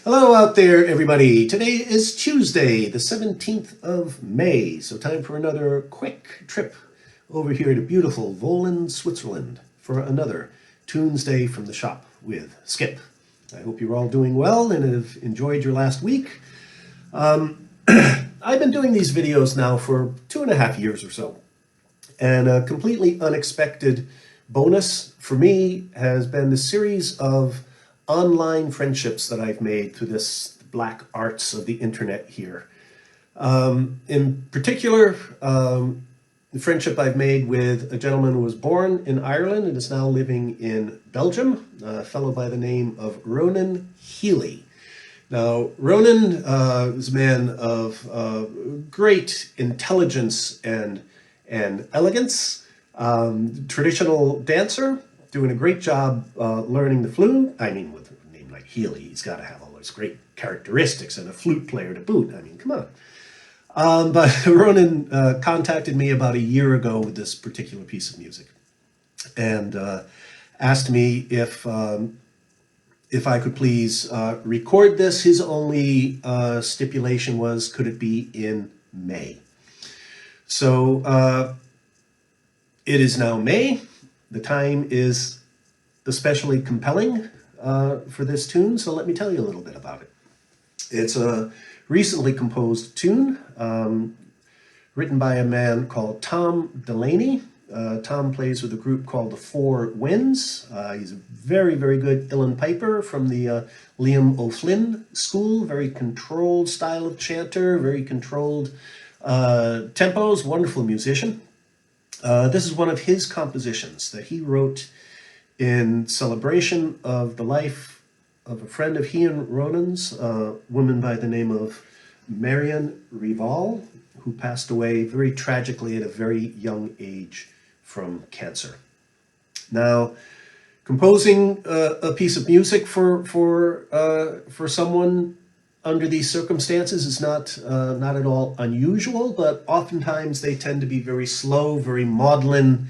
Hello out there, everybody. Today is Tuesday, the 17th of May. So time for another quick trip over here to beautiful Wohlen, Switzerland for another Tunesday from the shop with Skip. I hope you're all doing well and have enjoyed your last week. I've been doing these videos now for 2.5 years or so. And a completely unexpected bonus for me has been the series of online friendships that I've made through this black arts of the internet here. In particular, the friendship I've made with a gentleman who was born in Ireland and is now living in Belgium, a fellow by the name of Ronan Healy. Now, Ronan is a man of great intelligence and elegance, traditional dancer, doing a great job learning the flute. I mean, with a name like Healy, he's got to have all those great characteristics and a flute player to boot. I mean, come on. But Ronan contacted me about a year ago with this particular piece of music and asked me if I could please record this. His only stipulation was, could it be in May? So it is now May. The time is especially compelling for this tune, so let me tell you a little bit about it. It's a recently composed tune written by a man called Tom Delaney. Tom plays with a group called the Four Winds. He's a very, very good uilleann piper from the Liam O'Flynn school. Very controlled style of chanter, very controlled tempos, wonderful musician. This is one of his compositions that he wrote in celebration of the life of a friend of he and Ronan's, a woman by the name of Marion Rival, who passed away very tragically at a very young age from cancer. Now, composing a piece of music for someone under these circumstances is not at all unusual, but oftentimes they tend to be very slow, very maudlin,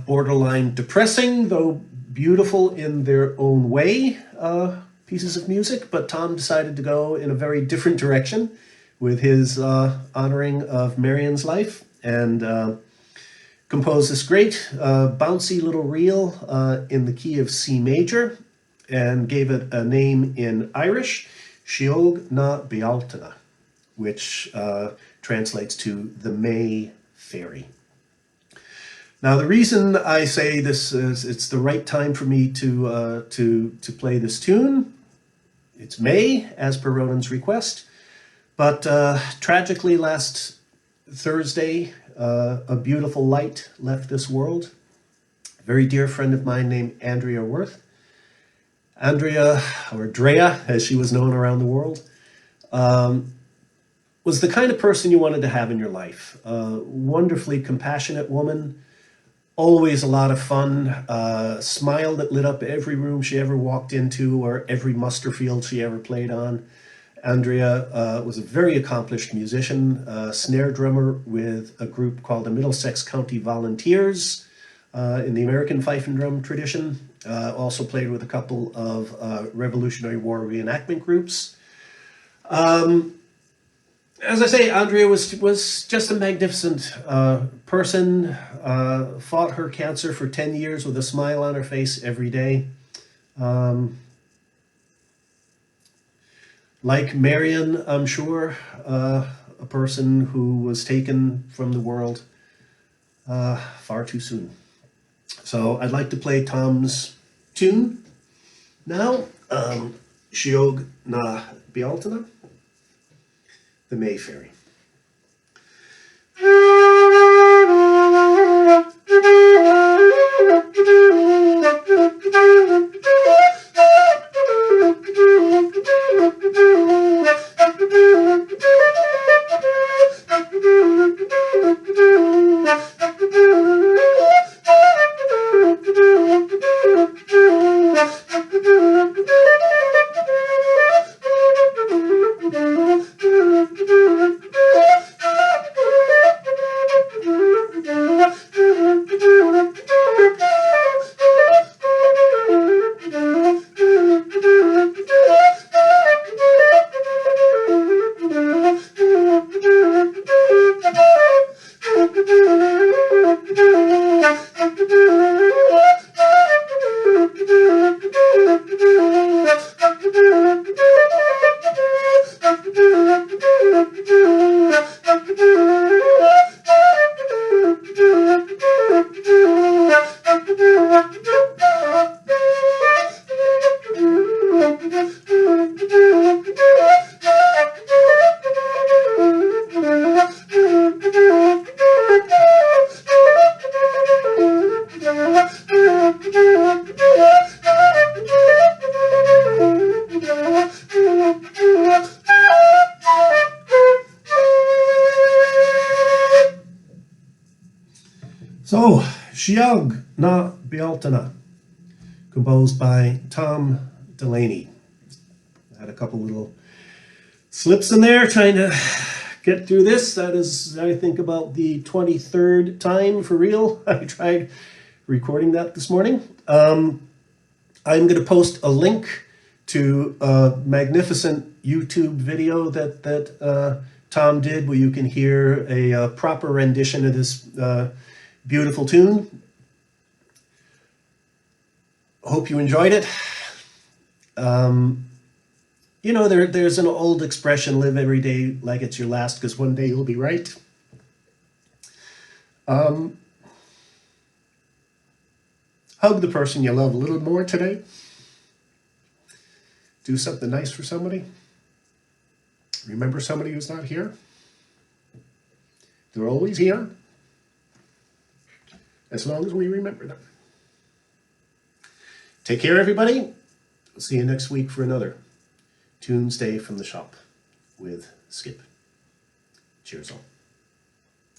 borderline depressing, though beautiful in their own way, pieces of music. But Tom decided to go in a very different direction with his honoring of Marion's life and composed this great bouncy little reel in the key of C major and gave it a name in Irish, Siog na Bealtaine, which translates to the May Fairy. Now, the reason I say this is it's the right time for me to play this tune. It's May, as per Ronan's request, but tragically last Thursday, a beautiful light left this world. A very dear friend of mine named Andrea Worth. Andrea, or Drea, as she was known around the world, was the kind of person you wanted to have in your life. A wonderfully compassionate woman, always a lot of fun, smile that lit up every room she ever walked into or every muster field she ever played on. Andrea was a very accomplished musician, snare drummer with a group called the Middlesex County Volunteers in the American fife and drum tradition. Also played with a couple of Revolutionary War reenactment groups. As I say, Andrea was just a magnificent person, fought her cancer for 10 years with a smile on her face every day. Like Marion, I'm sure, a person who was taken from the world far too soon. So I'd like to play Tom's tune now, Siog na Bealtaine, the May Fairy. Siog na Bealtaine, composed by Tom Delaney. I had a couple little slips in there trying to get through this. That is, I think, about the 23rd time for real I tried recording that this morning. I'm going to post a link to a magnificent YouTube video that Tom did, where you can hear a proper rendition of this beautiful tune. Hope you enjoyed it. You know, there's an old expression, live every day like it's your last, because one day you'll be right. Hug the person you love a little more today. Do something nice for somebody. Remember somebody who's not here. They're always here, as long as we remember them. Take care, everybody. See you next week for another Tunesday from the shop with Skip. Cheers all.